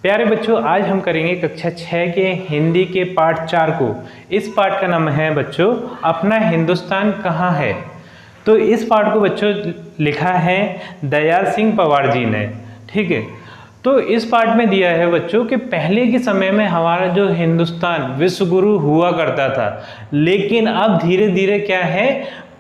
प्यारे बच्चों, आज हम करेंगे कक्षा 6 के हिंदी के पाठ 4 को। इस पाठ का नाम है बच्चों अपना हिंदुस्तान कहाँ है। तो इस पाठ को बच्चों लिखा है दयाल सिंह पवार जी ने। ठीक है, तो इस पाठ में दिया है बच्चों कि पहले के समय में हमारा जो हिंदुस्तान विश्व गुरु हुआ करता था, लेकिन अब धीरे धीरे क्या है,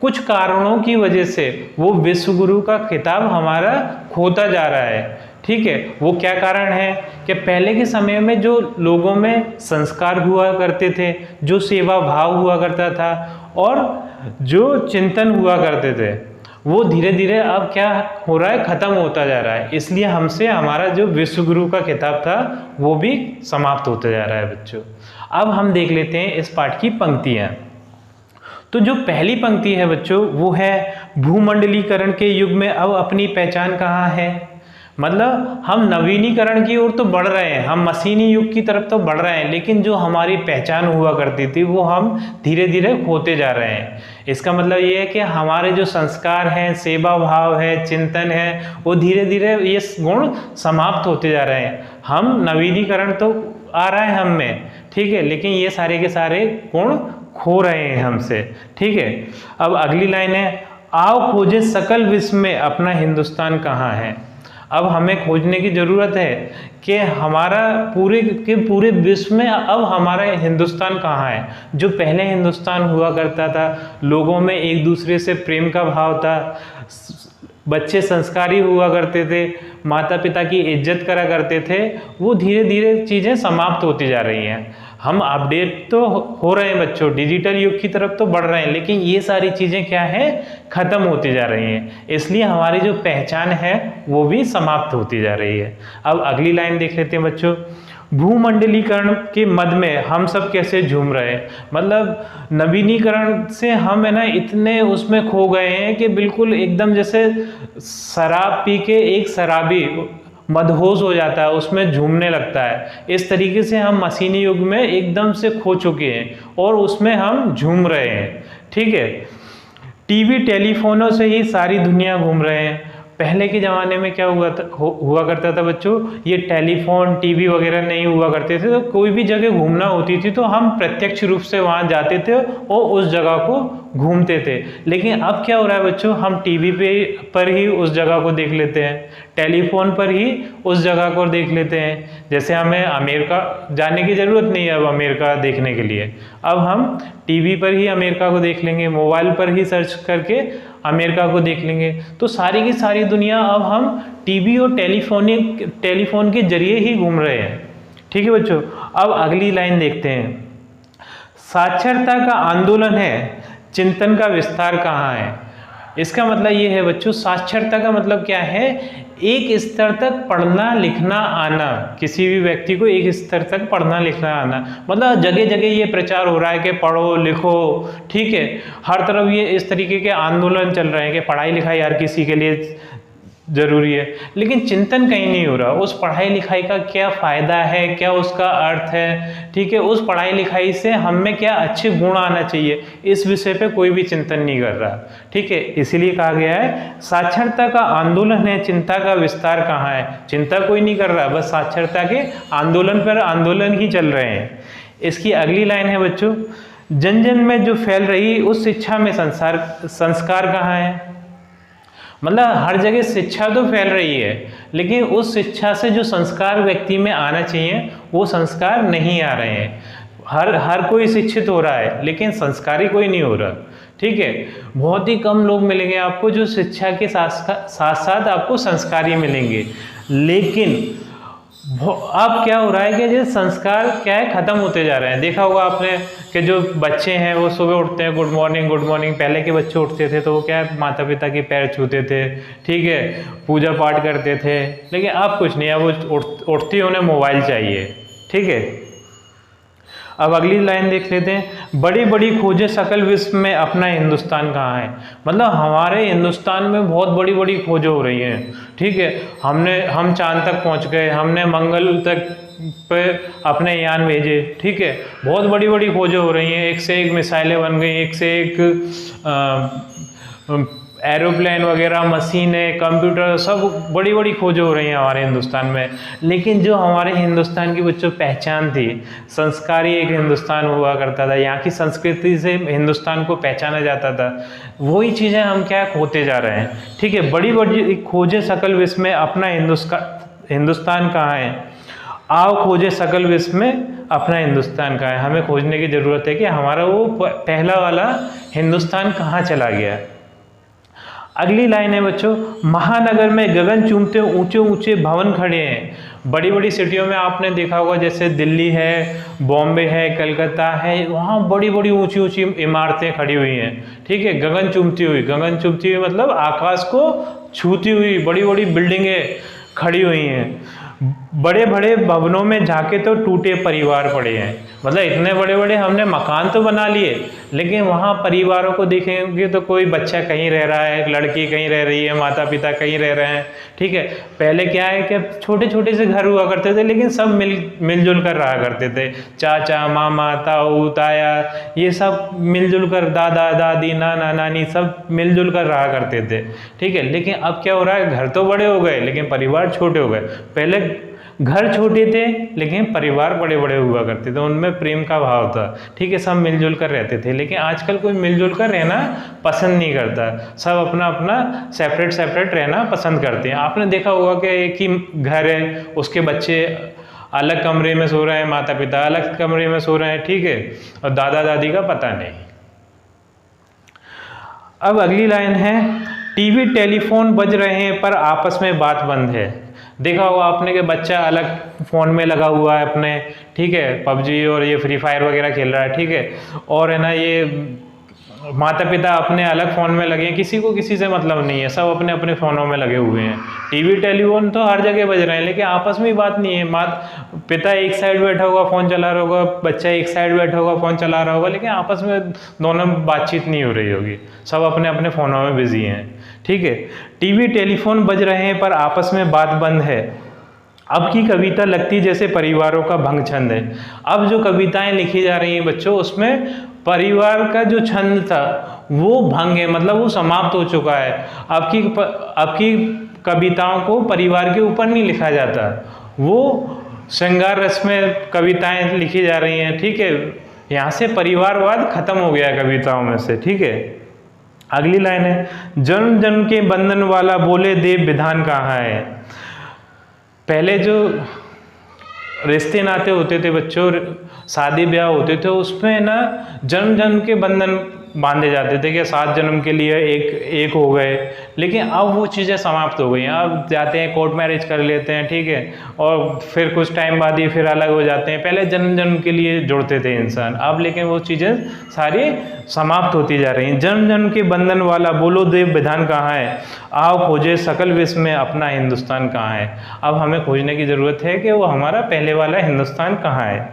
कुछ कारणों की वजह से वो विश्व गुरु का खिताब हमारा खोता जा रहा है। ठीक है, वो क्या कारण है कि पहले के समय में जो लोगों में संस्कार हुआ करते थे, जो सेवा भाव हुआ करता था और जो चिंतन हुआ करते थे, वो धीरे धीरे अब क्या हो रहा है, खत्म होता जा रहा है। इसलिए हमसे हमारा जो विश्व गुरु का खिताब था वो भी समाप्त होता जा रहा है बच्चों। अब हम देख लेते हैं इस पाठ की पंक्तियां। तो जो पहली पंक्ति है बच्चों वो है भूमंडलीकरण के युग में अब अपनी पहचान कहाँ है। मतलब हम नवीनीकरण की ओर तो बढ़ रहे हैं, हम मशीनी युग की तरफ तो बढ़ रहे हैं, लेकिन जो हमारी पहचान हुआ करती थी वो हम धीरे धीरे खोते जा रहे हैं। इसका मतलब ये है कि हमारे जो संस्कार हैं, सेवा भाव है, चिंतन है, वो धीरे धीरे ये गुण समाप्त होते जा रहे हैं। हम नवीनीकरण तो आ रहा है हम में, ठीक है, लेकिन ये सारे के सारे गुण खो रहे हैं हमसे। ठीक है, अब अगली लाइन है आओ खोजे सकल विश्व में अपना हिंदुस्तान कहाँ है। अब हमें खोजने की ज़रूरत है कि हमारा पूरे के पूरे विश्व में अब हमारा हिंदुस्तान कहाँ है। जो पहले हिंदुस्तान हुआ करता था, लोगों में एक दूसरे से प्रेम का भाव था, बच्चे संस्कारी हुआ करते थे, माता पिता की इज्जत करा करते थे, वो धीरे धीरे चीज़ें समाप्त होती जा रही हैं। हम अपडेट तो हो रहे हैं बच्चों, डिजिटल युग की तरफ तो बढ़ रहे हैं, लेकिन ये सारी चीज़ें क्या है, ख़त्म होती जा रही हैं। इसलिए हमारी जो पहचान है वो भी समाप्त होती जा रही है। अब अगली लाइन देख लेते हैं बच्चों, भूमंडलीकरण के मद में हम सब कैसे झूम रहे हैं। मतलब नवीनीकरण से हम है ना इतने उसमें खो गए हैं कि बिल्कुल एकदम जैसे शराब पी के एक शराबी मदहोश हो जाता है, उसमें झूमने लगता है। इस तरीके से हम मशीनी युग में एकदम से खो चुके हैं और उसमें हम झूम रहे हैं। ठीक है, टीवी टेलीफोनों से ही सारी दुनिया घूम रहे हैं। पहले के ज़माने में क्या हुआ करता था बच्चों, ये टेलीफोन टीवी वगैरह नहीं हुआ करते थे, तो कोई भी जगह घूमना होती थी तो हम प्रत्यक्ष रूप से वहाँ जाते थे और उस जगह को घूमते थे। लेकिन अब क्या हो रहा है बच्चों, हम टीवी पर ही उस जगह को देख लेते हैं, टेलीफोन पर ही उस जगह को देख लेते हैं। जैसे हमें अमेरिका जाने की ज़रूरत नहीं है अब अमेरिका देखने के लिए, अब हम टीवी पर ही अमेरिका को देख लेंगे, मोबाइल पर ही सर्च करके अमेरिका को देख लेंगे। तो सारी की सारी दुनिया अब हम टीवी और टेलीफोन के जरिए ही घूम रहे हैं। ठीक है बच्चों, अब अगली लाइन देखते हैं, साक्षरता का आंदोलन है, चिंतन का विस्तार कहाँ है। इसका मतलब ये है बच्चों, साक्षरता का मतलब क्या है, एक स्तर तक पढ़ना लिखना आना, किसी भी व्यक्ति को एक स्तर तक पढ़ना लिखना आना। मतलब जगह जगह ये प्रचार हो रहा है कि पढ़ो लिखो, ठीक है, हर तरफ ये इस तरीके के आंदोलन चल रहे हैं कि पढ़ाई लिखाई यार किसी के लिए जरूरी है, लेकिन चिंतन कहीं नहीं हो रहा उस पढ़ाई लिखाई का क्या फ़ायदा है, क्या उसका अर्थ है। ठीक है, उस पढ़ाई लिखाई से हम में क्या अच्छे गुण आना चाहिए, इस विषय पे कोई भी चिंतन नहीं कर रहा। ठीक है, इसीलिए कहा गया है साक्षरता का आंदोलन है, चिंता का विस्तार कहाँ है। चिंता कोई नहीं कर रहा, बस साक्षरता के आंदोलन पर आंदोलन ही चल रहे हैं। इसकी अगली लाइन है बच्चों, जन जन में जो फैल रही उस शिक्षा में संस्कार कहाँ है। मतलब हर जगह शिक्षा तो फैल रही है, लेकिन उस शिक्षा से जो संस्कार व्यक्ति में आना चाहिए वो संस्कार नहीं आ रहे हैं। हर कोई शिक्षित हो रहा है, लेकिन संस्कारी कोई नहीं हो रहा। ठीक है, बहुत ही कम लोग मिलेंगे आपको जो शिक्षा के साथ साथ आपको संस्कारी मिलेंगे। लेकिन अब क्या हो रहा है कि जो संस्कार क्या है, ख़त्म होते जा रहे हैं। देखा होगा आपने कि जो बच्चे हैं वो सुबह उठते हैं, गुड मॉर्निंग गुड मॉर्निंग। पहले के बच्चे उठते थे तो वो क्या है, माता पिता के पैर छूते थे, ठीक है, पूजा पाठ करते थे। लेकिन अब कुछ नहीं, अब वो उठती उन्हें मोबाइल चाहिए। ठीक है, अब अगली लाइन देख लेते हैं, बड़ी बड़ी खोजें सकल विश्व में अपना हिंदुस्तान कहाँ है। मतलब हमारे हिंदुस्तान में बहुत बड़ी बड़ी खोजें हो रही हैं। ठीक है, हम चांद तक पहुँच गए, हमने मंगल तक पे अपने यान भेजे। ठीक है, बहुत बड़ी बड़ी खोजें हो रही हैं, एक से एक मिसाइलें बन गई, एक से एक एरोप्लेन वगैरह, मशीनें, कंप्यूटर, सब बड़ी बड़ी खोजें हो रही हैं हमारे हिंदुस्तान में। लेकिन जो हमारे हिंदुस्तान की बच्चों पहचान थी, संस्कारी एक हिंदुस्तान हुआ करता था, यहाँ की संस्कृति से हिंदुस्तान को पहचाना जाता था, वही चीज़ें हम क्या खोते जा रहे हैं। ठीक है, बड़ी बड़ी खोजें सकल विश्व में, अपना हिंदुस्तान कहाँ है, आओ खोजे सकल विश्व में अपना हिंदुस्तान कहाँ है। हमें खोजने की ज़रूरत है कि हमारा वो पहला वाला हिंदुस्तान कहाँ चला गया। अगली लाइन है बच्चों, महानगर में गगन चूमते ऊंचे ऊंचे भवन खड़े हैं। बड़ी बड़ी सिटियों में आपने देखा होगा, जैसे दिल्ली है, बॉम्बे है, कलकत्ता है, वहाँ बड़ी बड़ी ऊंची ऊंची इमारतें खड़ी हुई हैं। ठीक है, गगन चूमती हुई मतलब आकाश को छूती हुई बड़ी बड़ी बिल्डिंगें खड़ी हुई हैं। बड़े बड़े भवनों में झांके तो टूटे परिवार पड़े हैं। मतलब इतने बड़े बड़े हमने मकान तो बना लिए, लेकिन वहाँ परिवारों को देखेंगे तो कोई बच्चा कहीं रह रहा है, लड़की कहीं रह रही है, माता पिता कहीं रह रहे हैं। ठीक है, पहले क्या है कि छोटे छोटे से घर हुआ करते थे, लेकिन सब मिलजुल कर रहा करते थे। चाचा, मामा, ताऊ, ताया, ये सब मिलजुल कर, दादा दादी, नाना नानी, सब मिलजुल कर रहा करते थे। ठीक है, लेकिन अब क्या हो रहा है, घर तो बड़े हो गए लेकिन परिवार छोटे हो गए। पहले घर छोटे थे लेकिन परिवार बड़े बड़े हुआ करते थे, उनमें प्रेम का भाव था। ठीक है, सब मिलजुल कर रहते थे। लेकिन आजकल कोई मिलजुल कर रहना पसंद नहीं करता, सब अपना अपना सेपरेट सेपरेट रहना पसंद करते हैं। आपने देखा होगा कि एक ही घर है, उसके बच्चे अलग कमरे में सो रहे हैं, माता पिता अलग कमरे में सो रहे हैं। ठीक है, और दादा दादी का पता नहीं। अब अगली लाइन है, टीवी टेलीफोन बज रहे हैं पर आपस में बात बंद है। देखा होगा आपने कि बच्चा अलग फ़ोन में लगा हुआ है अपने, ठीक है, पबजी और ये फ्री फायर वगैरह खेल रहा है। ठीक है, और है ना, ये माता पिता अपने अलग फ़ोन में लगे हैं, किसी को किसी से मतलब नहीं है, सब अपने अपने फ़ोनों में लगे हुए हैं। टीवी टेलीफोन तो हर जगह बज रहे हैं, लेकिन आपस में बात नहीं है। पिता एक साइड बैठा होगा फ़ोन चला रहा होगा, बच्चा एक साइड बैठा होगा फ़ोन चला रहा होगा, लेकिन आपस में दोनों बातचीत नहीं हो रही होगी, सब अपने अपने फ़ोनों में बिजी हैं। ठीक है, टीवी टेलीफोन बज रहे हैं पर आपस में बात बंद है। अब की कविता लगती जैसे परिवारों का भंग छंद है। अब जो कविताएं लिखी जा रही हैं बच्चों, उसमें परिवार का जो छंद था वो भंग है, मतलब वो समाप्त हो चुका है। अब की कविताओं को परिवार के ऊपर नहीं लिखा जाता, वो श्रृंगार रस में कविताएं लिखी जा रही हैं। ठीक है, यहाँ से परिवारवाद खत्म हो गया कविताओं में से। ठीक है, अगली लाइन है, जन्म जन्म के बंधन वाला बोले देव विधान कहाँ है। पहले जो रिश्ते नाते होते थे बच्चों, शादी ब्याह होते थे, उसमें ना जन्म जन्म के बंधन बांधे जाते थे कि 7 जन्म के लिए एक हो गए। लेकिन अब वो चीज़ें समाप्त हो गई हैं। अब जाते हैं कोर्ट मैरिज कर लेते हैं, ठीक है, और फिर कुछ टाइम बाद ही फिर अलग हो जाते हैं। पहले जन्म जन्म के लिए जुड़ते थे इंसान, अब लेकिन वो चीज़ें सारी समाप्त होती जा रही हैं। जन्म जन्म के बंधन वाला बोलो देव विधान कहाँ है, आओ खोजे सकल विश्व में अपना हिंदुस्तान कहाँ है। अब हमें खोजने की ज़रूरत है कि वो हमारा पहले वाला हिंदुस्तान कहाँ है।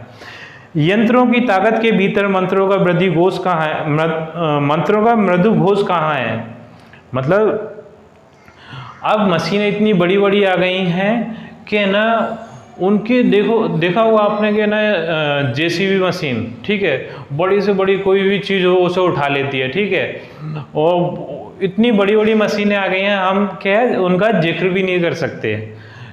यंत्रों की ताकत के भीतर मंत्रों का मृदु घोष कहाँ है, मंत्रों का मृदु घोष कहाँ है। मतलब अब मशीनें इतनी बड़ी बड़ी आ गई हैं कि ना उनके देखा होगा आपने कि ना जेसीबी मशीन, ठीक है, बड़ी से बड़ी कोई भी चीज़ हो उसे उठा लेती है। ठीक है, और इतनी बड़ी बड़ी मशीनें आ गई हैं, हम क्या है उनका जिक्र भी नहीं कर सकते।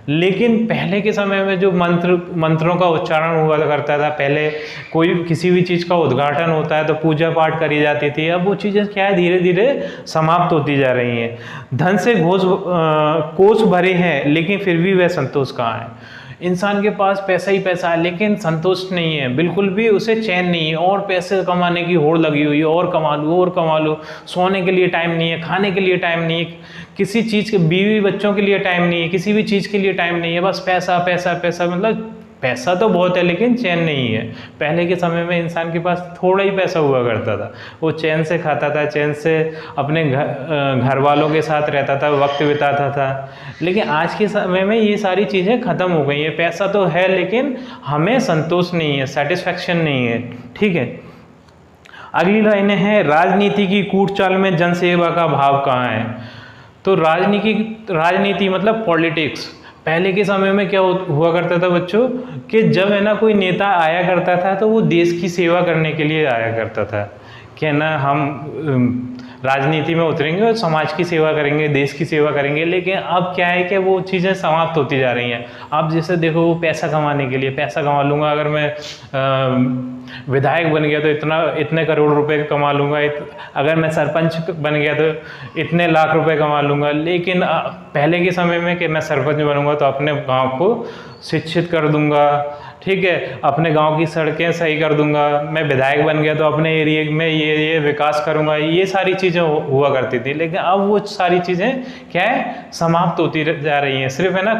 लेकिन पहले के समय में जो मंत्रों का उच्चारण हुआ करता था, पहले कोई किसी भी चीज़ का उद्घाटन होता है तो पूजा पाठ करी जाती थी। अब वो चीज़ें क्या है धीरे धीरे समाप्त होती जा रही हैं। धन से कोष भरे हैं लेकिन फिर भी वह संतोष कहाँ है। इंसान के पास पैसा ही पैसा है लेकिन संतोष नहीं है, बिल्कुल भी उसे चैन नहीं है, और पैसे कमाने की होड़ लगी हुई है, और कमा लो। सोने के लिए टाइम नहीं है, खाने के लिए टाइम नहीं है, किसी चीज़ के बीवी बच्चों के लिए टाइम नहीं है, किसी भी चीज़ के लिए टाइम नहीं है, बस पैसा पैसा पैसा। मतलब पैसा तो बहुत है लेकिन चैन नहीं है। पहले के समय में इंसान के पास थोड़ा ही पैसा हुआ करता था, वो चैन से खाता था, चैन से अपने घर वालों के साथ रहता था, वक्त बिताता था। लेकिन आज के समय में ये सारी चीज़ें ख़त्म हो गई हैं। पैसा तो है लेकिन हमें संतोष नहीं है, सेटिस्फैक्शन नहीं है। ठीक है, अगली लाइन है, राजनीति की कूट चाल में जनसेवा का भाव कहाँ है। तो राजनीति मतलब पॉलिटिक्स। पहले के समय में क्या हुआ करता था बच्चों कि जब है ना कोई नेता आया करता था तो वो देश की सेवा करने के लिए आया करता था कि ना हम राजनीति में उतरेंगे और समाज की सेवा करेंगे, देश की सेवा करेंगे। लेकिन अब क्या है कि वो चीज़ें समाप्त होती जा रही हैं। आप जैसे देखो, वो पैसा कमाने के लिए पैसा कमा लूँगा, अगर मैं विधायक बन गया तो इतने करोड़ रुपए कमा लूँगा, अगर मैं सरपंच बन गया तो इतने लाख रुपए कमा लूँगा। लेकिन पहले के समय में कि मैं सरपंच बनूंगा तो अपने गांव को शिक्षित कर दूंगा, ठीक है, अपने गांव की सड़कें सही कर दूंगा। मैं विधायक बन गया तो अपने एरिया में ये विकास करूंगा, ये सारी चीज़ें हुआ करती थी। लेकिन अब वो सारी चीज़ें क्या है, समाप्त होती जा रही हैं। सिर्फ है ना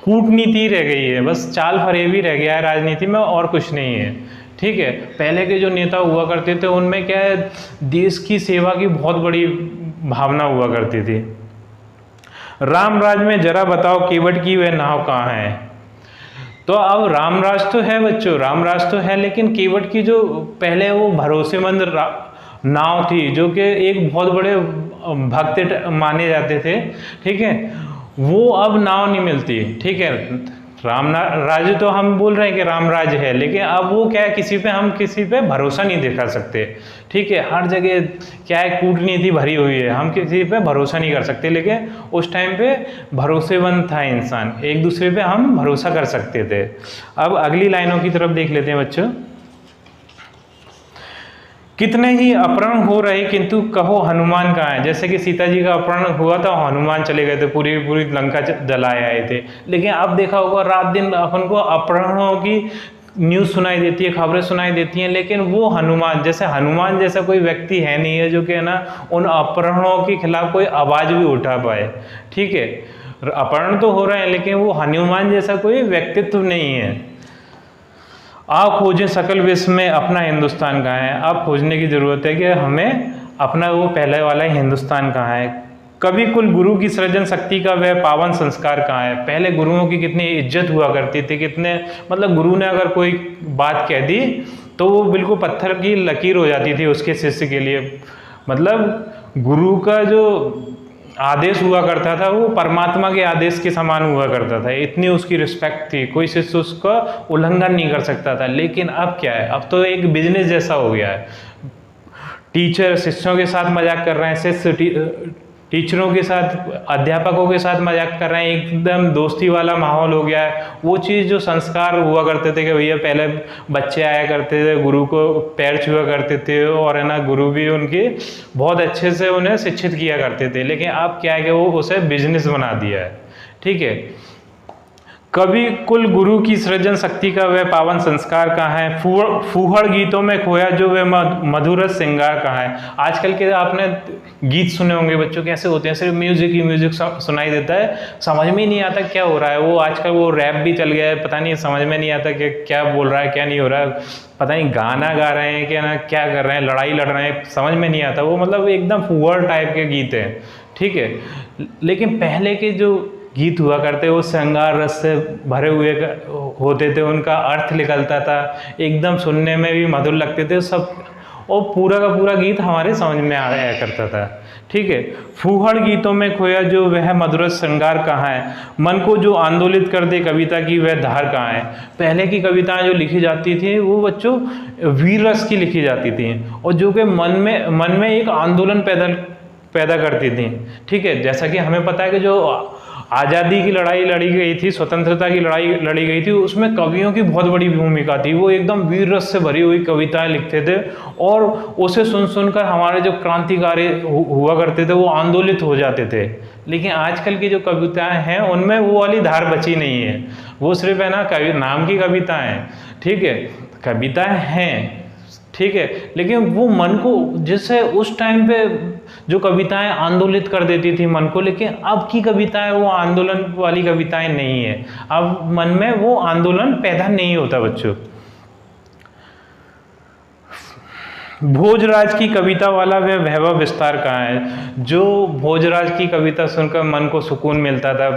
कूटनीति रह गई है, बस चाल फरेबी रह गया है राजनीति में, और कुछ नहीं है, ठीक है। पहले के जो नेता हुआ करते थे उनमें क्या है, देश की सेवा की बहुत बड़ी भावना हुआ करती थी। रामराज में जरा बताओ केवट की वह नाव कहाँ है। तो अब रामराज तो है बच्चों, रामराज तो है, लेकिन केवट की जो पहले वो भरोसेमंद नाव थी, जो कि एक बहुत बड़े भक्त माने जाते थे, ठीक है, वो अब नाव नहीं मिलती, ठीक है। राज तो हम बोल रहे हैं कि रामराज है, लेकिन अब वो क्या है, हम किसी पे भरोसा नहीं दिखा सकते, ठीक है। हर जगह क्या है, कूटनीति भरी हुई है, हम किसी पे भरोसा नहीं कर सकते। लेकिन उस टाइम पे भरोसेमंद था इंसान, एक दूसरे पे हम भरोसा कर सकते थे। अब अगली लाइनों की तरफ देख लेते हैं बच्चों। कितने ही अपहरण हो रहे किंतु कहो हनुमान कहाँ है। जैसे कि सीता जी का अपहरण हुआ था, हनुमान चले गए थे, पूरी पूरी लंका जलाए आए थे। लेकिन अब देखा होगा रात दिन अपन को अपहरणों की न्यूज़ सुनाई देती है, खबरें सुनाई देती हैं, लेकिन वो हनुमान जैसा कोई व्यक्ति है नहीं है जो कि है ना उन अपहरणों के खिलाफ कोई आवाज़ भी उठा पाए, ठीक है। अपहरण तो हो रहे हैं, लेकिन वो हनुमान जैसा कोई व्यक्तित्व नहीं है। आप खोजें सकल विश्व में अपना हिंदुस्तान कहाँ है। आप खोजने की ज़रूरत है कि हमें अपना वो पहले वाला हिंदुस्तान कहाँ है। कभी कुल गुरु की सृजन शक्ति का वह पावन संस्कार कहाँ है। पहले गुरुओं की कितनी इज्जत हुआ करती थी, कितने मतलब गुरु ने अगर कोई बात कह दी तो वो बिल्कुल पत्थर की लकीर हो जाती थी उसके शिष्य के लिए। मतलब गुरु का जो आदेश हुआ करता था वो परमात्मा के आदेश के समान हुआ करता था, इतनी उसकी रिस्पेक्ट थी, कोई शिष्य उसका उल्लंघन नहीं कर सकता था। लेकिन अब क्या है, अब तो एक बिजनेस जैसा हो गया है। टीचर शिष्यों के साथ मजाक कर रहे हैं, शिष्य टीचरों के साथ, अध्यापकों के साथ मजाक कर रहे हैं, एकदम दोस्ती वाला माहौल हो गया है। वो चीज़ जो संस्कार हुआ करते थे कि भैया पहले बच्चे आया करते थे, गुरु को पैर छुआ करते थे, और है ना गुरु भी उनके बहुत अच्छे से उन्हें शिक्षित किया करते थे। लेकिन अब क्या है कि वो उसे बिजनेस बना दिया है, ठीक है। कभी कुल गुरु की सृजन शक्ति का वह पावन संस्कार कहाँ है। फूहड़ गीतों में खोया जो वह मधुर श्रृंगार कहाँ है। आजकल के आपने गीत सुने होंगे बच्चों, कैसे होते हैं, सिर्फ म्यूजिक ही म्यूजिक सुनाई देता है, समझ में ही नहीं आता क्या हो रहा है। वो आजकल वो रैप भी चल गया है, पता नहीं समझ में नहीं आता कि क्या बोल रहा है क्या नहीं हो रहा है, पता नहीं गाना गा रहे हैं क्या ना क्या कर रहे हैं, लड़ाई लड़ रहे हैं, समझ में नहीं आता। वो मतलब एकदम फूहड़ टाइप के गीत हैं, ठीक है। लेकिन पहले के जो गीत हुआ करते वो श्रृंगार रस से भरे हुए होते थे, उनका अर्थ निकलता था, एकदम सुनने में भी मधुर लगते थे सब, और पूरा का पूरा गीत हमारे समझ में आया करता था, ठीक है। फूहड़ गीतों में खोया जो वह मधुर श्रृंगार कहाँ है। मन को जो आंदोलित कर दे कविता की वह धार कहाँ है। पहले की कविताएं जो लिखी जाती थी वो बच्चों वीर रस की लिखी जाती थी, और जो कि मन में एक आंदोलन पैदा करती थी, ठीक है। जैसा कि हमें पता है कि जो आज़ादी की लड़ाई लड़ी गई थी, स्वतंत्रता की लड़ाई लड़ी गई थी, उसमें कवियों की बहुत बड़ी भूमिका थी। वो एकदम वीर रस से भरी हुई कविताएं लिखते थे, और उसे सुनकर हमारे जो क्रांतिकारी हुआ करते थे वो आंदोलित हो जाते थे। लेकिन आजकल की जो कविताएं हैं उनमें वो वाली धार बची नहीं है, वो सिर्फ है ना नाम की कविताएं, ठीक है, कविताएं हैं, ठीक है, लेकिन वो मन को, जिससे उस टाइम पे जो कविताएं आंदोलित कर देती थी मन को, लेकिन अब की कविताएं वो आंदोलन वाली कविताएं नहीं है। अब मन में वो आंदोलन पैदा नहीं होता बच्चों। भोजराज की कविता वाला वह वैभव विस्तार कहाँ है। जो भोजराज की कविता सुनकर मन को सुकून मिलता था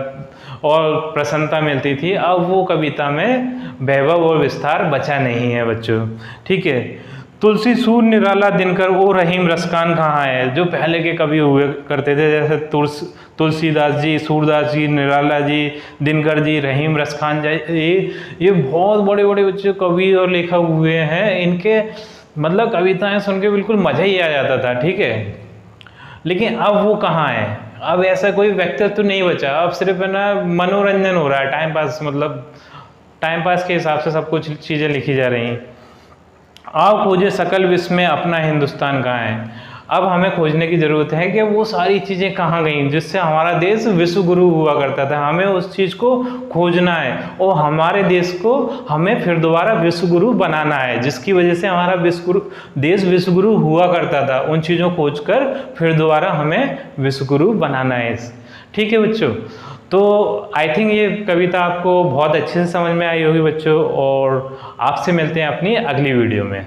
और प्रसन्नता मिलती थी, अब वो कविता में वैभव और विस्तार बचा नहीं है बच्चों, ठीक है। तुलसी सूर निराला दिनकर ओ रहीम रसकान कहाँ है। जो पहले के कवि हुए करते थे, जैसे तुलसीदास जी, सूरदास जी, निराला जी, दिनकर जी, रहीम रसखान जी, ये बहुत बड़े बड़े बच्चे कवि और लेखक हुए हैं। इनके मतलब कविताएं सुन के बिल्कुल मज़ा ही आ जाता था, ठीक है। लेकिन अब वो कहाँ है, अब ऐसा कोई व्यक्तित्व नहीं बचा, अब सिर्फ है ना मनोरंजन हो रहा है, टाइम पास, मतलब टाइम पास के हिसाब से सब कुछ चीज़ें लिखी जा रही हैं। आओ खोजे सकल विश्व में अपना हिंदुस्तान कहाँ है। अब हमें खोजने की ज़रूरत है कि वो सारी चीज़ें कहाँ गई जिससे हमारा देश विश्व गुरु हुआ करता था। हमें उस चीज़ को खोजना है और हमारे देश को हमें फिर दोबारा विश्व गुरु बनाना है, जिसकी वजह से हमारा देश विश्व गुरु हुआ करता था। उन चीज़ों को खोजकर फिर दोबारा हमें विश्व गुरु बनाना है। ठीक है बच्चों, तो आई थिंक ये कविता आपको बहुत अच्छे से समझ में आई होगी बच्चों, और आपसे मिलते हैं अपनी अगली वीडियो में।